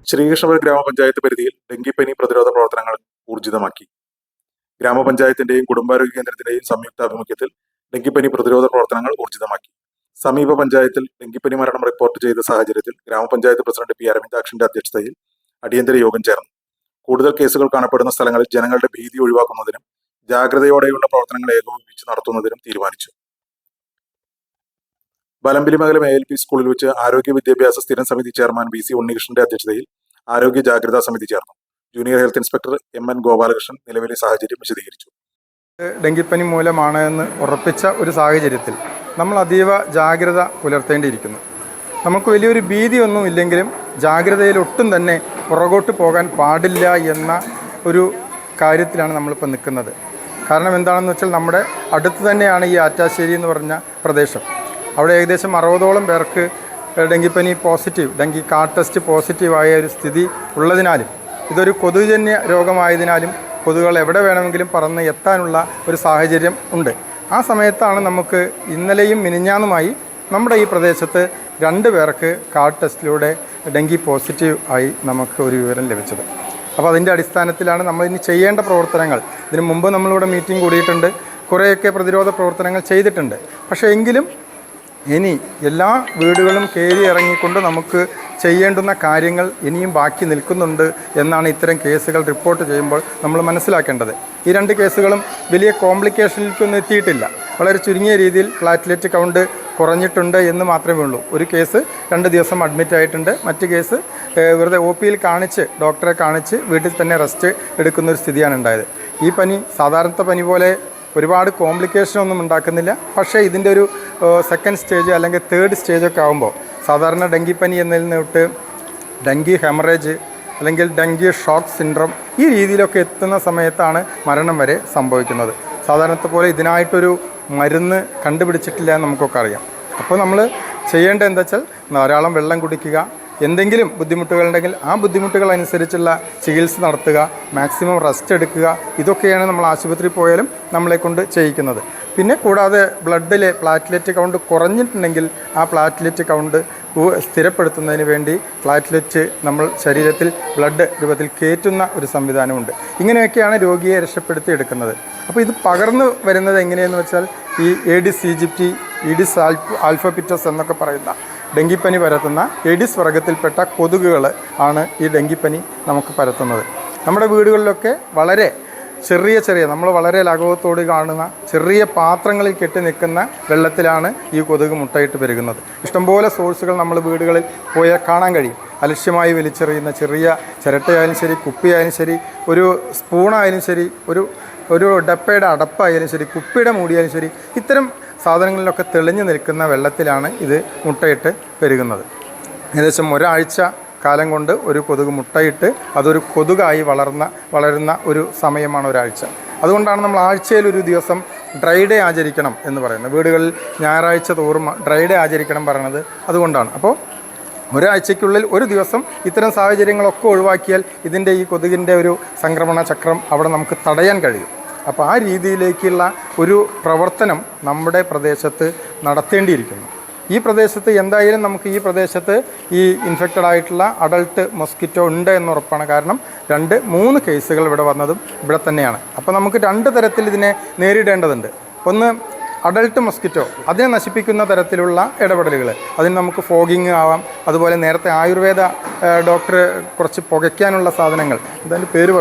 ശ്രീകൃഷ്ണപുരം ഗ്രാമപഞ്ചായത്ത് പരിധിയിൽ ഡെങ്കിപ്പനി പ്രതിരോധ പ്രവർത്തനങ്ങൾ ഊർജിതമാക്കി. ഗ്രാമപഞ്ചായത്തിന്റെയും കുടുംബാരോഗ്യ കേന്ദ്രത്തിന്റെയും സംയുക്താഭിമുഖ്യത്തിൽ ഡെങ്കിപ്പനി പ്രതിരോധ പ്രവർത്തനങ്ങൾ ഊർജിതമാക്കി. സമീപ പഞ്ചായത്തിൽ ഡെങ്കിപ്പനി മരണം റിപ്പോർട്ട് ചെയ്ത സാഹചര്യത്തിൽ ഗ്രാമപഞ്ചായത്ത് പ്രസിഡന്റ് പി അരവിന്ദാക്ഷന്റെ അധ്യക്ഷതയിൽ അടിയന്തര യോഗം ചേർന്നു. കൂടുതൽ കേസുകൾ കാണപ്പെടുന്ന സ്ഥലങ്ങളിൽ ജനങ്ങളുടെ ഭീതി ഒഴിവാക്കുന്നതിനും ജാഗ്രതയോടെയുള്ള പ്രവർത്തനങ്ങൾ ഏകോപിപ്പിച്ച് നടത്തുന്നതിനും തീരുമാനിച്ചു. ബലമ്പിലിമംഗലം ALP സ്കൂളിൽ വെച്ച് ആരോഗ്യ വിദ്യാഭ്യാസ സ്ഥിരം സമിതി ചെയർമാൻ VC ഉണ്ണികൃഷ്ണന്റെ അധ്യക്ഷതയിൽ ആരോഗ്യ ജാഗ്രതാ സമിതി ചേർന്നു. Junior health inspector MN Gopalakrishnan നിലവിലെ സാഹചര്യം വിശദീകരിച്ചു. ഡെങ്കിപ്പനി മൂലമാണ് എന്ന് ഉറപ്പിച്ച ഒരു സാഹചര്യത്തിൽ നമ്മൾ അതീവ ജാഗ്രത പുലർത്തേണ്ടിയിരിക്കുന്നു. നമുക്ക് വലിയൊരു ഭീതിയൊന്നും ഇല്ലെങ്കിലും ജാഗ്രതയിൽ ഒട്ടും തന്നെ പുറകോട്ട് പോകാൻ പാടില്ല എന്ന ഒരു കാര്യത്തിലാണ് നമ്മളിപ്പോൾ നിൽക്കുന്നത്. കാരണം എന്താണെന്ന് വെച്ചാൽ നമ്മുടെ അടുത്ത് തന്നെയാണ് ഈ ആറ്റാശ്ശേരി എന്ന് പറഞ്ഞ പ്രദേശം. അവിടെ ഏകദേശം 60ഓളം പേർക്ക് ഡെങ്കിപ്പനി പോസിറ്റീവ്, ഡെങ്കി കാർഡ് ടെസ്റ്റ് പോസിറ്റീവായ ഒരു സ്ഥിതി ഉള്ളതിനാലും ഇതൊരു കൊതുകുജന്യ രോഗമായതിനാലും കൊതുകുകൾ എവിടെ വേണമെങ്കിലും പറന്ന് എത്താനുള്ള ഒരു സാഹചര്യം ഉണ്ട്. ആ സമയത്താണ് നമുക്ക് ഇന്നലെയും മിനിഞ്ഞാന്നുമായി നമ്മുടെ ഈ പ്രദേശത്ത് 2 പേർക്ക് കാർഡ് ടെസ്റ്റിലൂടെ ഡെങ്കി പോസിറ്റീവ് ആയി നമുക്ക് ഒരു വിവരം ലഭിച്ചത്. അപ്പോൾ അതിൻ്റെ അടിസ്ഥാനത്തിലാണ് നമ്മൾ ഇനി ചെയ്യേണ്ട പ്രവർത്തനങ്ങൾ. ഇതിനു മുമ്പ് നമ്മളിവിടെ മീറ്റിംഗ് കൂടിയിട്ടുണ്ട്, കുറേയൊക്കെ പ്രതിരോധ പ്രവർത്തനങ്ങൾ ചെയ്തിട്ടുണ്ട്. പക്ഷേ എങ്കിലും ഇനി എല്ലാ വീടുകളും കയറി ഇറങ്ങിക്കൊണ്ട് നമുക്ക് ചെയ്യേണ്ടുന്ന കാര്യങ്ങൾ ഇനിയും ബാക്കി നിൽക്കുന്നുണ്ട് എന്നാണ് ഇത്തരം കേസുകൾ റിപ്പോർട്ട് ചെയ്യുമ്പോൾ നമ്മൾ മനസ്സിലാക്കേണ്ടത്. ഈ 2 കേസുകളും വലിയ കോംപ്ലിക്കേഷനിലേക്കൊന്നും എത്തിയിട്ടില്ല. വളരെ ചുരുങ്ങിയ രീതിയിൽ പ്ലാറ്റ്ലെറ്റ് കൗണ്ട് കുറഞ്ഞിട്ടുണ്ട് എന്ന് മാത്രമേ ഉള്ളൂ. ഒരു കേസ് 2 ദിവസം അഡ്മിറ്റ് ആയിട്ടുണ്ട്. മറ്റ് കേസ് വെറുതെ OPയിൽ കാണിച്ച് ഡോക്ടറെ കാണിച്ച് വീട്ടിൽ തന്നെ റെസ്റ്റ് എടുക്കുന്നൊരു സ്ഥിതിയാണ് ഉണ്ടായത്. ഈ പനി സാധാരണത്തെ പനി പോലെ ഒരുപാട് കോംപ്ലിക്കേഷനൊന്നും ഉണ്ടാക്കുന്നില്ല. പക്ഷേ ഇതിൻ്റെ ഒരു സെക്കൻഡ് സ്റ്റേജ് അല്ലെങ്കിൽ തേർഡ് സ്റ്റേജൊക്കെ ആകുമ്പോൾ സാധാരണ ഡെങ്കിപ്പനി എന്നതിൽ നിന്നിട്ട് ഡെങ്കി ഹെമറേജ് അല്ലെങ്കിൽ ഡെങ്കി ഷോക്ക് സിൻഡ്രോം ഈ രീതിയിലൊക്കെ എത്തുന്ന സമയത്താണ് മരണം വരെ സംഭവിക്കുന്നത്. സാധാരണത്തെ പോലെ ഇതിനായിട്ടൊരു മരുന്ന് കണ്ടുപിടിച്ചിട്ടില്ല എന്ന് നമുക്കൊക്കെ അറിയാം. അപ്പോൾ നമ്മൾ ചെയ്യേണ്ടത് എന്താ വെച്ചാൽ ധാരാളം വെള്ളം കുടിക്കുക, എന്തെങ്കിലും ബുദ്ധിമുട്ടുകളുണ്ടെങ്കിൽ ആ ബുദ്ധിമുട്ടുകൾ അനുസരിച്ചുള്ള ചികിത്സ നടത്തുക, മാക്സിമം റെസ്റ്റ് എടുക്കുക. ഇതൊക്കെയാണ് നമ്മൾ ആശുപത്രിയിൽ പോയാലും നമ്മളെ കൊണ്ട് ചെയ്യിക്കുന്നത്. പിന്നെ കൂടാതെ ബ്ലഡിലെ പ്ലാറ്റ്ലെറ്റ് കൗണ്ട് കുറഞ്ഞിട്ടുണ്ടെങ്കിൽ ആ പ്ലാറ്റ്ലെറ്റ് കൗണ്ട് സ്ഥിരപ്പെടുത്തുന്നതിന് വേണ്ടി പ്ലാറ്റ്ലെറ്റ് നമ്മൾ ശരീരത്തിൽ ബ്ലഡ് രൂപത്തിൽ കയറ്റുന്ന ഒരു സംവിധാനമുണ്ട്. ഇങ്ങനെയൊക്കെയാണ് രോഗിയെ രക്ഷപ്പെടുത്തി എടുക്കുന്നത്. അപ്പോൾ ഇത് പകർന്നു വരുന്നത് എങ്ങനെയെന്ന് വെച്ചാൽ ഈ ഏഡിസ് ഈജിപ്റ്റി, ഈഡിസ് ആൽഫപിറ്റസ് എന്നൊക്കെ പറയുന്ന ഡെങ്കിപ്പനി പരത്തുന്ന ഏഡിസ് വർഗത്തിൽപ്പെട്ട കൊതുകുകൾ ആണ് ഈ ഡെങ്കിപ്പനി നമുക്ക് പരത്തുന്നത്. നമ്മുടെ വീടുകളിലൊക്കെ വളരെ ചെറിയ നമ്മൾ വളരെ ലാഘവത്തോട് കാണുന്ന ചെറിയ പാത്രങ്ങളിൽ കെട്ടി നിൽക്കുന്ന വെള്ളത്തിലാണ് ഈ കൊതുക് മുട്ടയിട്ട് പെരുകുന്നത്. ഇഷ്ടംപോലെ സോഴ്സുകൾ നമ്മൾ വീടുകളിൽ പോയാൽ കാണാൻ കഴിയും. അലക്ഷ്യമായി വലിച്ചെറിയുന്ന ചെറിയ ചിരട്ടയായാലും ശരി, കുപ്പിയായാലും ശരി, ഒരു സ്പൂണായാലും ശരി, ഒരു ഡപ്പയുടെ അടപ്പായാലും ശരി, കുപ്പിയുടെ മൂടിയാലും ശരി, ഇത്തരം സാധനങ്ങളിലൊക്കെ തെളിഞ്ഞു നിൽക്കുന്ന വെള്ളത്തിലാണ് ഇത് മുട്ടയിട്ട് പെരുകുന്നത്. ഏകദേശം ഒരാഴ്ച കാലം കൊണ്ട് ഒരു കൊതുക് മുട്ടയിട്ട് അതൊരു കൊതുകായി വളരുന്ന ഒരു സമയമാണ് ഒരാഴ്ച. അതുകൊണ്ടാണ് നമ്മൾ ആഴ്ചയിൽ ഒരു ദിവസം ഡ്രൈ ഡേ ആചരിക്കണം എന്ന് പറയുന്നത്. വീടുകളിൽ ഞായറാഴ്ച തോറും ഡ്രൈ ഡേ ആചരിക്കണം പറയുന്നത് അതുകൊണ്ടാണ്. അപ്പോൾ ഒരാഴ്ചയ്ക്കുള്ളിൽ ഒരു ദിവസം ഇത്തരം സാഹചര്യങ്ങളൊക്കെ ഒഴിവാക്കിയാൽ ഇതിൻ്റെ ഈ കൊതുകിൻ്റെ ഒരു സംക്രമണ ചക്രം അവിടെ നമുക്ക് തടയാൻ കഴിയും. അപ്പോൾ ആ രീതിയിലേക്കുള്ള ഒരു പ്രവർത്തനം നമ്മുടെ പ്രദേശത്ത് നടത്തേണ്ടിയിരിക്കുന്നു. ഈ പ്രദേശത്ത് എന്തായാലും നമുക്ക് ഈ പ്രദേശത്ത് ഈ ഇൻഫെക്റ്റഡ് ആയിട്ടുള്ള അഡൾട്ട് മൊസ്കിറ്റോ ഉണ്ട് എന്നുറപ്പാണ്. കാരണം 2-3 കേസുകൾ ഇവിടെ വന്നതും ഇവിടെ തന്നെയാണ്. അപ്പോൾ നമുക്ക് 2 തരത്തിൽ ഇതിനെ നേരിടേണ്ടതുണ്ട്. ഒന്ന് അഡൾട്ട് മൊസ്കിറ്റോ, അതിനെ നശിപ്പിക്കുന്ന തരത്തിലുള്ള ഇടപെടലുകൾ. അതിന് നമുക്ക് ഫോഗിങ് ആവാം. അതുപോലെ നേരത്തെ ആയുർവേദ ഡോക്ടർ കുറച്ച് പുകയ്ക്കാനുള്ള സാധനങ്ങൾ, അതിൻ്റെ പേര്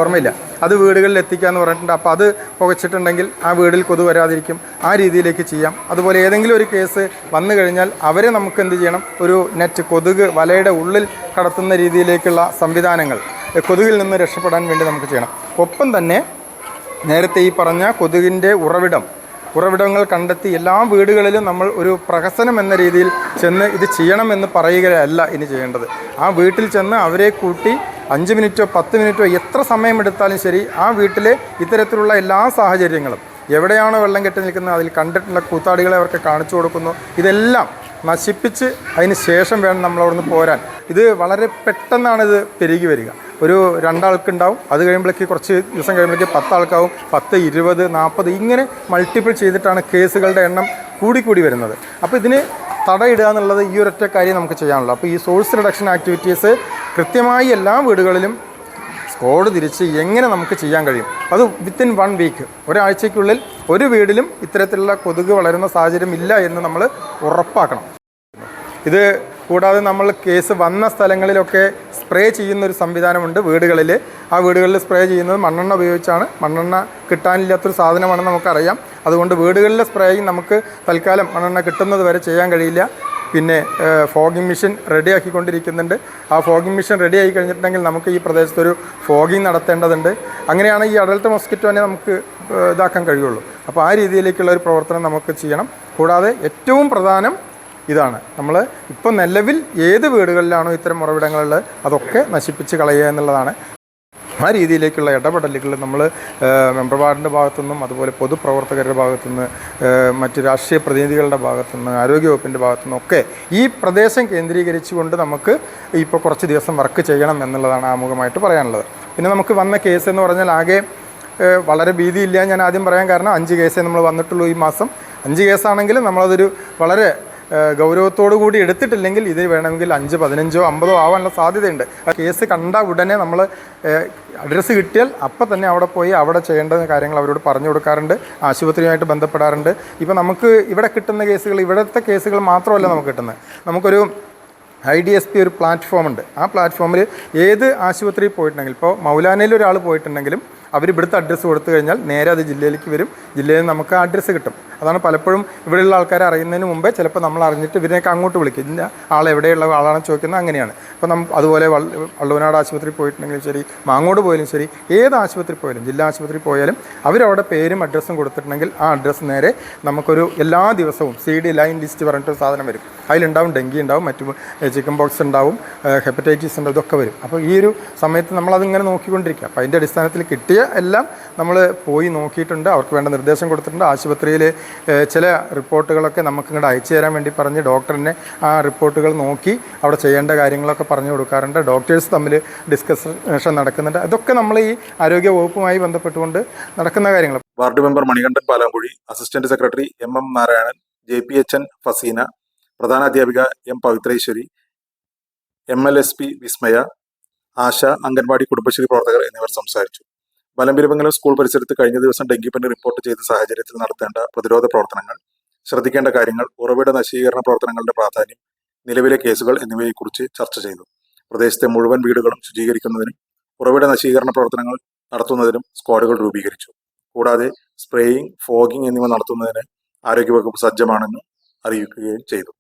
ഓർമ്മയില്ല, അത് വീടുകളിൽ എത്തിക്കാമെന്ന് പറഞ്ഞിട്ടുണ്ട്. അപ്പോൾ അത് പുകച്ചിട്ടുണ്ടെങ്കിൽ ആ വീടിൽ കൊതു വരാതിരിക്കും. ആ രീതിയിലേക്ക് ചെയ്യാം. അതുപോലെ ഏതെങ്കിലും ഒരു കേസ് വന്നു കഴിഞ്ഞാൽ അവരെ നമുക്ക് എന്ത് ചെയ്യണം, ഒരു നെറ്റ് കൊതുക് വലയുടെ ഉള്ളിൽ കടത്തുന്ന രീതിയിലേക്കുള്ള സംവിധാനങ്ങൾ കൊതുകിൽ നിന്ന് രക്ഷപ്പെടാൻ വേണ്ടി നമുക്ക് ചെയ്യണം. ഒപ്പം തന്നെ നേരത്തെ ഈ പറഞ്ഞ കൊതുകിൻ്റെ ഉറവിടങ്ങൾ കണ്ടെത്തി എല്ലാ വീടുകളിലും നമ്മൾ ഒരു പ്രഹസനം എന്ന രീതിയിൽ ചെന്ന് ഇത് ചെയ്യണമെന്ന് പറയുകയല്ല ഇനി ചെയ്യേണ്ടത്. ആ വീട്ടിൽ ചെന്ന് അവരെ കൂട്ടി 5 മിനിറ്റോ 10 മിനിറ്റോ എത്ര സമയമെടുത്താലും ശരി ആ വീട്ടിലെ ഇത്തരത്തിലുള്ള എല്ലാ സാഹചര്യങ്ങളും എവിടെയാണോ വെള്ളം കെട്ടി നിൽക്കുന്നത് അതിൽ കണ്ടിട്ടുള്ള കൂത്താടികളെ അവർക്ക് കാണിച്ചു കൊടുക്കുന്നു. ഇതെല്ലാം നശിപ്പിച്ച് അതിന് ശേഷം വേണം നമ്മളവിടുന്ന് പോരാൻ. ഇത് വളരെ പെട്ടെന്നാണ് ഇത് പെരുകി വരിക. ഒരു 2 ആൾക്കുണ്ടാവും, അത് കഴിയുമ്പോഴേക്ക് കുറച്ച് ദിവസം കഴിയുമ്പോഴേക്ക് 10 ആൾക്കാവും, 10, 20, 40 ഇങ്ങനെ മൾട്ടിപ്പിൾ ചെയ്തിട്ടാണ് കേസുകളുടെ എണ്ണം കൂടി വരുന്നത്. അപ്പോൾ ഇതിന് തടയിടുക എന്നുള്ളത് ഈ ഒരൊറ്റ കാര്യം നമുക്ക് ചെയ്യാനുള്ളൂ. അപ്പോൾ ഈ സോഴ്സ് റിഡക്ഷൻ ആക്ടിവിറ്റീസ് കൃത്യമായി എല്ലാ വീടുകളിലും സ്ക്വാഡ് തിരിച്ച് എങ്ങനെ നമുക്ക് ചെയ്യാൻ കഴിയും, അത് വിത്തിൻ 1 വീക്ക്, ഒരാഴ്ചയ്ക്കുള്ളിൽ ഒരു വീടിലും ഇത്തരത്തിലുള്ള കൊതുക് വളരുന്ന സാഹചര്യം ഇല്ല എന്ന് നമ്മൾ ഉറപ്പാക്കണം. ഇത് കൂടാതെ നമ്മൾ കേസ് വന്ന സ്ഥലങ്ങളിലൊക്കെ സ്പ്രേ ചെയ്യുന്നൊരു സംവിധാനമുണ്ട് വീടുകളിൽ. ആ വീടുകളിൽ സ്പ്രേ ചെയ്യുന്നത് മണ്ണെണ്ണ ഉപയോഗിച്ചാണ്. മണ്ണെണ്ണ കിട്ടാനില്ലാത്തൊരു സാധനമാണെന്ന് നമുക്കറിയാം. അതുകൊണ്ട് വീടുകളിലെ സ്പ്രേയും നമുക്ക് തൽക്കാലം മണ്ണെണ്ണ കിട്ടുന്നത് വരെ ചെയ്യാൻ കഴിയില്ല. പിന്നെ ഫോഗിങ് മെഷീൻ റെഡിയാക്കിക്കൊണ്ടിരിക്കുന്നുണ്ട്. ആ ഫോഗിങ് മെഷീൻ റെഡി ആയി കഴിഞ്ഞിട്ടുണ്ടെങ്കിൽ നമുക്ക് ഈ പ്രദേശത്തൊരു ഫോഗിങ് നടത്തേണ്ടതുണ്ട്. അങ്ങനെയാണ് ഈ അഡൽട്ട് മൊസ്കിറ്റോനെ നമുക്ക് ഇതാക്കാൻ കഴിയുള്ളൂ. അപ്പോൾ ആ രീതിയിലേക്കുള്ള ഒരു പ്രവർത്തനം നമുക്ക് ചെയ്യണം. കൂടാതെ ഏറ്റവും പ്രധാനം ഇതാണ്, നമ്മൾ ഇപ്പോൾ നിലവിൽ ഏത് വീടുകളിലാണോ ഇത്തരം ഉറവിടങ്ങളുള്ളത് അതൊക്കെ നശിപ്പിച്ച് കളയുക എന്നുള്ളതാണ്. ആ രീതിയിലേക്കുള്ള ഇടപെടലുകൾ നമ്മൾ മെമ്പർ വാർഡിൻ്റെ ഭാഗത്തുനിന്നും അതുപോലെ പൊതുപ്രവർത്തകരുടെ ഭാഗത്തുനിന്ന് മറ്റ് രാഷ്ട്രീയ പ്രതിനിധികളുടെ ഭാഗത്തുനിന്ന് ആരോഗ്യവകുപ്പിൻ്റെ ഭാഗത്തുനിന്നും ഒക്കെ ഈ പ്രദേശം കേന്ദ്രീകരിച്ചുകൊണ്ട് നമുക്ക് ഇപ്പോൾ കുറച്ച് ദിവസം വർക്ക് ചെയ്യണം എന്നുള്ളതാണ് ആമുഖമായിട്ട് പറയാനുള്ളത്. പിന്നെ നമുക്ക് വന്ന കേസ് എന്ന് പറഞ്ഞാൽ ആകെ വളരെ ഭീതിയില്ല. ഞാൻ ആദ്യം പറയാൻ കാരണം 5 കേസേ നമ്മൾ വന്നിട്ടുള്ളൂ ഈ മാസം. 5 കേസാണെങ്കിലും നമ്മളതൊരു വളരെ ഗൗരവത്തോടു കൂടി എടുത്തിട്ടില്ലെങ്കിൽ ഇത് വേണമെങ്കിൽ 5, 15, 50 ആവാനുള്ള സാധ്യതയുണ്ട്. ആ കേസ് കണ്ട ഉടനെ നമ്മൾ അഡ്രസ്സ് കിട്ടിയാൽ അപ്പം തന്നെ അവിടെ പോയി അവിടെ ചെയ്യേണ്ട കാര്യങ്ങൾ അവരോട് പറഞ്ഞു കൊടുക്കാറുണ്ട്, ആശുപത്രിയുമായിട്ട് ബന്ധപ്പെടാറുണ്ട്. ഇപ്പോൾ നമുക്ക് ഇവിടെ കിട്ടുന്ന കേസുകൾ, ഇവിടുത്തെ കേസുകൾ മാത്രമല്ല നമുക്ക് കിട്ടുന്നത്. നമുക്കൊരു IDSP ഒരു പ്ലാറ്റ്ഫോമുണ്ട്. ആ പ്ലാറ്റ്ഫോമിൽ ഏത് ആശുപത്രിയിൽ പോയിട്ടുണ്ടെങ്കിൽ, ഇപ്പോൾ മൗലാനയിൽ ഒരാൾ പോയിട്ടുണ്ടെങ്കിലും അവർ ഇവിടുത്തെ അഡ്രസ്സ് കൊടുത്തു കഴിഞ്ഞാൽ നേരെ അത് ജില്ലയിലേക്ക് വരും. ജില്ലയിൽ നമുക്ക് ആ അഡ്രസ്സ് കിട്ടും. അതാണ് പലപ്പോഴും ഇവിടെയുള്ള ആൾക്കാരെ അറിയുന്നതിന് മുമ്പേ ചിലപ്പോൾ നമ്മൾ അറിഞ്ഞിട്ട് ഇവരെയൊക്കെ അങ്ങോട്ട് വിളിക്കും, ഇന്ന ആളെവിടെയുള്ള ആളാണെന്ന് ചോദിക്കുന്നത്. അങ്ങനെയാണ്. അപ്പോൾ അതുപോലെ വള്ളുവനാട് ആശുപത്രി പോയിട്ടുണ്ടെങ്കിലും ശരി, മാങ്ങോട് പോയാലും ശരി, ഏത് ആശുപത്രി പോയാലും, ജില്ലാ ആശുപത്രി പോയാലും അവരവിടെ പേരും അഡ്രസ്സും കൊടുത്തിട്ടുണ്ടെങ്കിൽ ആ അഡ്രസ്സ് നേരെ നമുക്കൊരു എല്ലാ ദിവസവും CD ലൈൻ ലിസ്റ്റ് പറഞ്ഞിട്ടൊരു സാധനം വരും. അതിലുണ്ടാവും ഡെങ്കി ഉണ്ടാവും, മറ്റു ചിക്കൻ ബോക്സ് ഉണ്ടാവും, ഹെപ്പറ്റൈറ്റിസ് ഉണ്ടാവും, ഇതൊക്കെ വരും. അപ്പോൾ ഈ ഒരു സമയത്ത് നമ്മളതിങ്ങനെ നോക്കിക്കൊണ്ടിരിക്കുക. അപ്പോൾ അതിൻ്റെ അടിസ്ഥാനത്തിൽ കിട്ടിയ എല്ലാം നമ്മൾ പോയി നോക്കിയിട്ടുണ്ട്, അവർക്ക് വേണ്ട നിർദ്ദേശം കൊടുത്തിട്ടുണ്ട്. ആശുപത്രിയിൽ ചില റിപ്പോർട്ടുകളൊക്കെ നമുക്ക് ഇങ്ങോട്ട് അയച്ചു തരാൻ വേണ്ടി പറഞ്ഞ് ഡോക്ടറിനെ ആ റിപ്പോർട്ടുകൾ നോക്കി അവിടെ ചെയ്യേണ്ട കാര്യങ്ങളൊക്കെ പറഞ്ഞു കൊടുക്കാറുണ്ട്. ഡോക്ടേഴ്സ് തമ്മിൽ ഡിസ്കഷൻ നടക്കുന്നുണ്ട്. അതൊക്കെ നമ്മൾ ഈ ആരോഗ്യ വകുപ്പുമായി ബന്ധപ്പെട്ടുകൊണ്ട് നടക്കുന്ന കാര്യങ്ങൾ. Ward member Manikandan Palankuzhi, assistant secretary MM Narayanan, JPHN Faseena, പ്രധാനാധ്യാപിക M പവിത്രേശ്വരി, MLSP വിസ്മയ, ആശ, അംഗൻവാടി കുടുംബശ്രീ പ്രവർത്തകർ എന്നിവർ സംസാരിച്ചു. മലമ്പുരമംഗലം സ്കൂൾ പരിസരത്ത് കഴിഞ്ഞ ദിവസം ഡെങ്കിപ്പനി റിപ്പോർട്ട് ചെയ്ത സാഹചര്യത്തിൽ നടത്തേണ്ട പ്രതിരോധ പ്രവർത്തനങ്ങൾ, ശ്രദ്ധിക്കേണ്ട കാര്യങ്ങൾ, ഉറവിട നശീകരണ പ്രവർത്തനങ്ങളുടെ പ്രാധാന്യം, നിലവിലെ കേസുകൾ എന്നിവയെക്കുറിച്ച് ചർച്ച ചെയ്തു. പ്രദേശത്തെ മുഴുവൻ വീടുകളും ശുചീകരിക്കുന്നതിനും ഉറവിട നശീകരണ പ്രവർത്തനങ്ങൾ നടത്തുന്നതിനും സ്ക്വാഡുകൾ രൂപീകരിച്ചു. കൂടാതെ സ്പ്രേയിങ്, ഫോഗിംഗ് എന്നിവ നടത്തുന്നതിന് ആരോഗ്യവകുപ്പ് സജ്ജമാണെന്ന് അറിയിക്കുകയും ചെയ്തു.